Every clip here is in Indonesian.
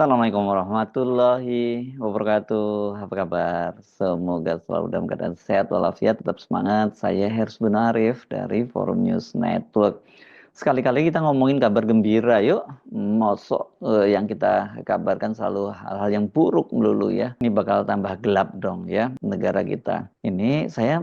Assalamualaikum warahmatullahi wabarakatuh. Apa kabar? Semoga selalu dalam keadaan sehat walafiat, tetap semangat. Saya Hersy bin Arif dari Forum News Network. Sekali-kali kita ngomongin kabar gembira, yuk. Mosok yang kita kabarkan selalu hal-hal yang buruk melulu ya. Ini bakal tambah gelap dong ya negara kita. Ini saya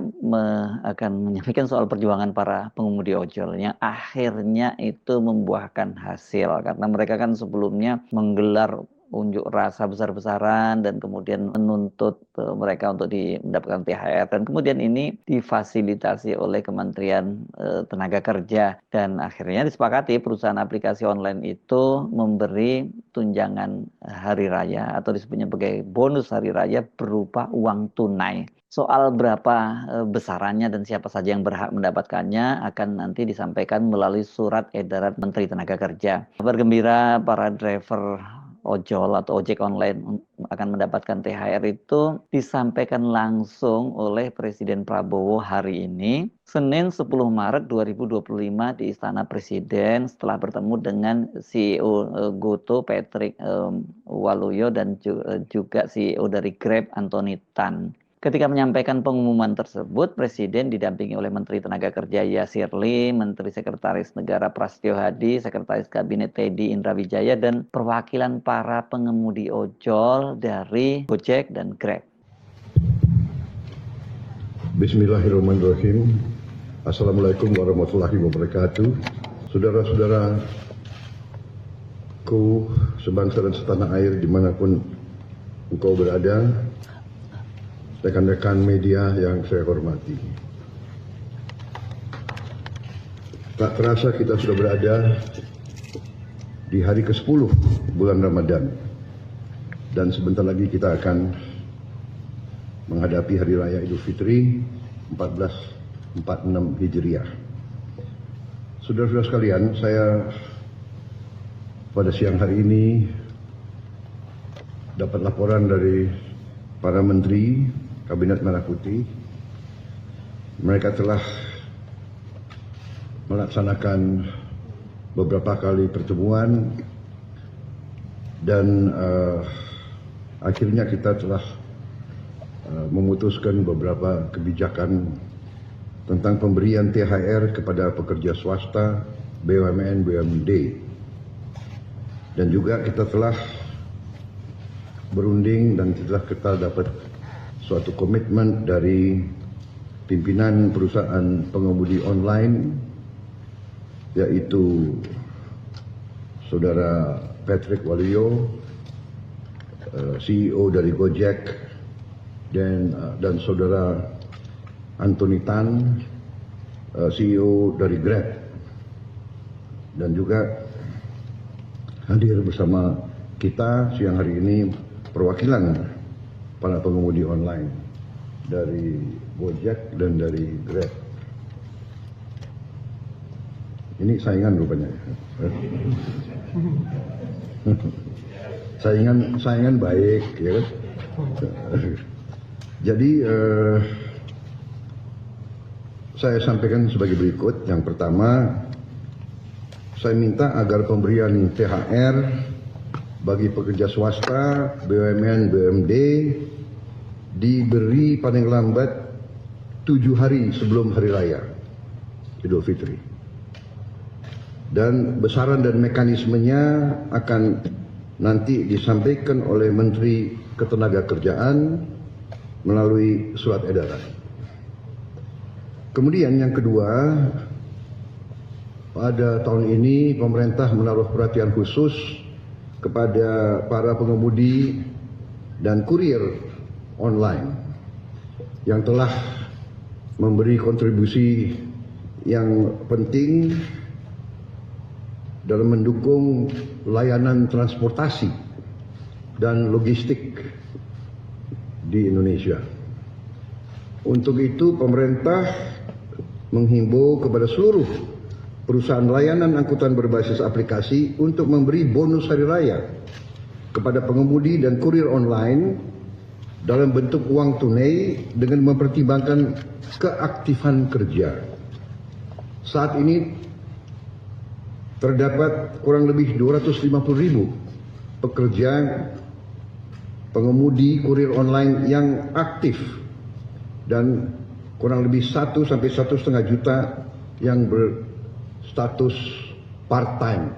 akan menyampaikan soal perjuangan para pengemudi ojol yang akhirnya itu membuahkan hasil. Karena mereka kan sebelumnya menggelar unjuk rasa besar-besaran dan kemudian menuntut mereka untuk mendapatkan THR, dan kemudian ini difasilitasi oleh Kementerian Tenaga Kerja, dan akhirnya disepakati perusahaan aplikasi online itu memberi tunjangan hari raya atau disebutnya sebagai bonus hari raya berupa uang tunai. Soal berapa besarannya dan siapa saja yang berhak mendapatkannya akan nanti disampaikan melalui surat edaran Menteri Tenaga Kerja. Kabar gembira para driver ojol atau ojek online akan mendapatkan THR itu disampaikan langsung oleh Presiden Prabowo hari ini, Senin 10 Maret 2025 di Istana Presiden setelah bertemu dengan CEO GoTo Patrick Waluyo dan juga CEO dari Grab Anthony Tan. Ketika menyampaikan pengumuman tersebut, Presiden didampingi oleh Menteri Tenaga Kerja Yasir Lim, Menteri Sekretaris Negara Prasetyo Hadi, Sekretaris Kabinet Teddy Indra Wijaya, dan perwakilan para pengemudi ojol dari Gojek dan Grab. Bismillahirrahmanirrahim. Assalamualaikum warahmatullahi wabarakatuh. Saudara-saudaraku sebangsa dan setanah air dimanapun engkau berada, rekan-rekan media yang saya hormati. Tak terasa kita sudah berada di hari ke-10 bulan Ramadan. Dan sebentar lagi kita akan menghadapi Hari Raya Idul Fitri 1446 Hijriah. Saudara-saudara sekalian, saya pada siang hari ini dapat laporan dari para menteri Kabinet Merah Putih. Mereka telah melaksanakan beberapa kali pertemuan dan akhirnya kita telah memutuskan beberapa kebijakan tentang pemberian THR kepada pekerja swasta, BUMN, BUMD. Dan juga kita telah berunding dan kita dapat suatu komitmen dari pimpinan perusahaan pengemudi online, yaitu Saudara Patrick Waluyo, CEO dari Gojek, dan Saudara Anthony Tan, CEO dari Grab, dan juga hadir bersama kita siang hari ini perwakilan para pengemudi online dari Gojek dan dari Grab. Ini saingan rupanya. saingan baik, ya kan? Jadi saya sampaikan sebagai berikut. Yang pertama, saya minta agar pemberian THR bagi pekerja swasta, BUMN, BUMD diberi paling lambat 7 hari sebelum Hari Raya Idul Fitri. Dan besaran dan mekanismenya akan nanti disampaikan oleh Menteri Ketenagakerjaan melalui surat edaran. Kemudian yang kedua, pada tahun ini pemerintah menaruh perhatian khusus kepada para pengemudi dan kurir online yang telah memberi kontribusi yang penting dalam mendukung layanan transportasi dan logistik di Indonesia. Untuk itu pemerintah menghimbau kepada seluruh perusahaan layanan angkutan berbasis aplikasi untuk memberi bonus hari raya kepada pengemudi dan kurir online dalam bentuk uang tunai dengan mempertimbangkan keaktifan kerja. Saat ini terdapat kurang lebih 250.000 pekerja pengemudi kurir online yang aktif dan kurang lebih 1 sampai 1,5 juta yang berstatus part-time,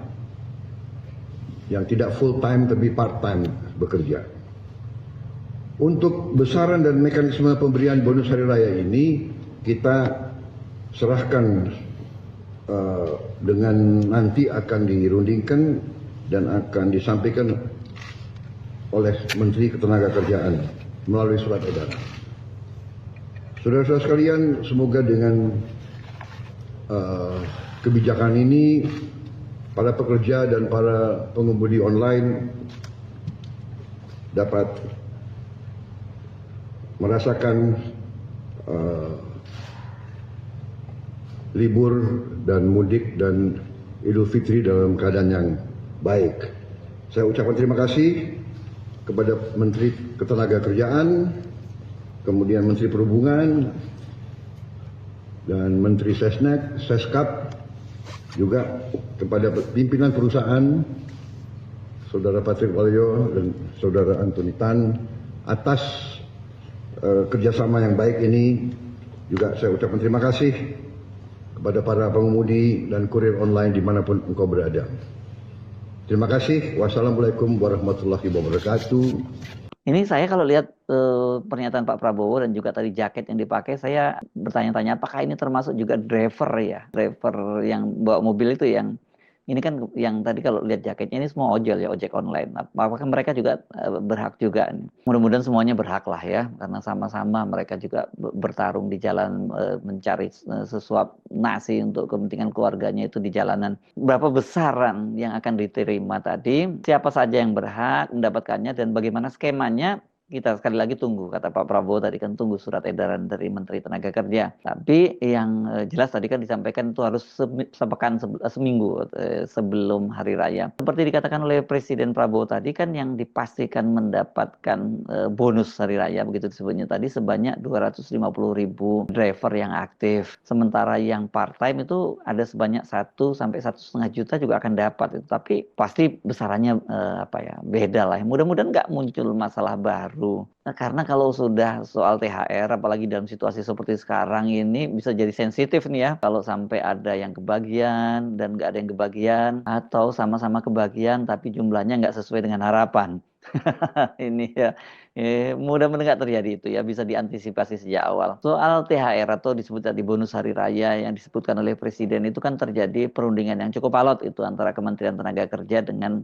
yang tidak full-time tapi part-time bekerja. Untuk besaran dan mekanisme pemberian bonus hari raya ini kita serahkan dengan nanti akan dirundingkan dan akan disampaikan oleh Menteri Ketenagakerjaan melalui surat edaran. Saudara-saudara sekalian, semoga dengan kebijakan ini para pekerja dan para pengemudi online dapat merasakan libur dan mudik dan Idul Fitri dalam keadaan yang baik. Saya ucapkan terima kasih kepada Menteri Ketenagakerjaan, kemudian Menteri Perhubungan, dan Menteri Sesnek, Seskap, juga kepada pimpinan perusahaan, Saudara Patrick Waluyo dan Saudara Anthony Tan, atas kerjasama yang baik ini. Juga saya ucapkan terima kasih kepada para pengemudi dan kurir online dimanapun engkau berada. Terima kasih. Wassalamualaikum warahmatullahi wabarakatuh. Ini saya kalau lihat pernyataan Pak Prabowo dan juga tadi jaket yang dipakai, saya bertanya-tanya apakah ini termasuk juga driver ya, driver yang bawa mobil itu yang ini kan yang tadi kalau lihat jaketnya ini semua ojol ya, ojek online. Apakah mereka juga berhak juga? Mudah-mudahan semuanya berhak lah ya, karena sama-sama mereka juga bertarung di jalan mencari sesuap nasi untuk kepentingan keluarganya itu di jalanan. Berapa besaran yang akan diterima tadi? Siapa saja yang berhak mendapatkannya dan bagaimana skemanya? Kita sekali lagi tunggu, kata Pak Prabowo tadi kan tunggu surat edaran dari Menteri Tenaga Kerja. Tapi yang jelas tadi kan disampaikan itu harus seminggu sebelum Hari Raya. Seperti dikatakan oleh Presiden Prabowo tadi kan yang dipastikan mendapatkan bonus Hari Raya, begitu disebutnya tadi, sebanyak 250.000 driver yang aktif. Sementara yang part-time itu ada sebanyak 1 sampai 1,5 juta juga akan dapat. Tapi pasti besarannya beda lah. Mudah-mudahan nggak muncul masalah baru. Nah, karena kalau sudah soal THR, apalagi dalam situasi seperti sekarang ini bisa jadi sensitif nih ya. Kalau sampai ada yang kebagian dan nggak ada yang kebagian, atau sama-sama kebagian tapi jumlahnya nggak sesuai dengan harapan. Ini ya, mudah-mudahan nggak terjadi itu ya, bisa diantisipasi sejak awal. Soal THR atau disebut tadi bonus hari raya yang disebutkan oleh Presiden itu kan terjadi perundingan yang cukup alot itu antara Kementerian Tenaga Kerja dengan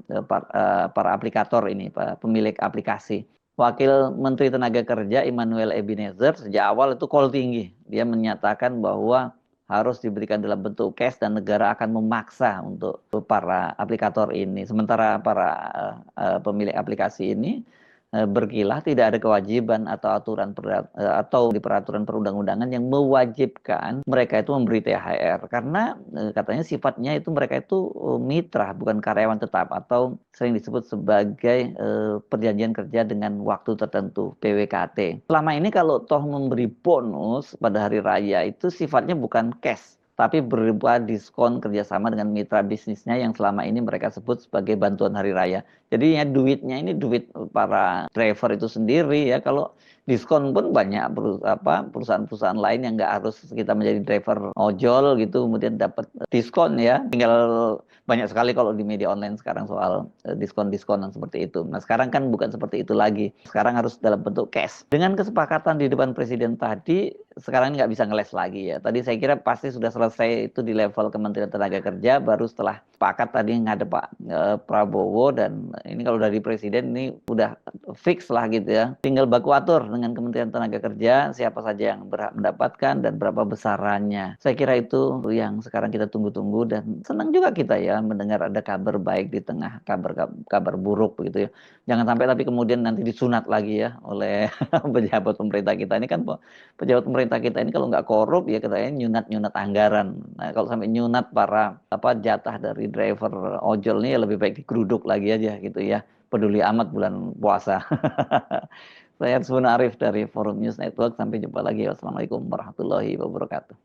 para aplikator ini, pemilik aplikasi. Wakil Menteri Tenaga Kerja Immanuel Ebenezer sejak awal itu call tinggi. Dia menyatakan bahwa harus diberikan dalam bentuk cash dan negara akan memaksa untuk para aplikator ini. Sementara para pemilik aplikasi ini berkilah tidak ada kewajiban atau aturan atau di peraturan perundang-undangan yang mewajibkan mereka itu memberi THR, karena katanya sifatnya itu mereka itu mitra bukan karyawan tetap atau sering disebut sebagai perjanjian kerja dengan waktu tertentu, PWKT. Selama ini kalau toh memberi bonus pada hari raya itu sifatnya bukan cash, tapi berupa diskon kerjasama dengan mitra bisnisnya yang selama ini mereka sebut sebagai bantuan hari raya. Jadi ya duitnya ini duit para driver itu sendiri ya. Kalau diskon pun banyak perusahaan-perusahaan lain yang nggak harus kita menjadi driver ojol gitu kemudian dapat diskon ya. Tinggal banyak sekali kalau di media online sekarang soal diskon-diskonan seperti itu. Nah sekarang kan bukan seperti itu lagi. Sekarang harus dalam bentuk cash. Dengan kesepakatan di depan Presiden tadi, sekarang ini nggak bisa ngeles lagi ya. Tadi saya kira pasti sudah selesai itu di level Kementerian Tenaga Kerja, baru setelah sepakat tadi ngadep Pak Prabowo, dan ini kalau dari presiden ini udah fix lah gitu ya. Tinggal baku atur dengan Kementerian Tenaga Kerja siapa saja yang berhak mendapatkan dan berapa besarannya. Saya kira itu yang sekarang kita tunggu-tunggu, dan senang juga kita ya mendengar ada kabar baik di tengah kabar buruk begitu ya. Jangan sampai tapi kemudian nanti disunat lagi ya oleh pejabat pemerintah kita ini kan. Pejabat pemerintah kita ini kalau nggak korup ya katanya nyunat-nyunat anggaran. Nah kalau sampai nyunat para jatah dari driver ojol ini ya lebih baik digeruduk lagi aja gitu ya. Peduli amat bulan puasa. Saya Arsbun Arif dari Forum News Network. Sampai jumpa lagi. Wassalamualaikum warahmatullahi wabarakatuh.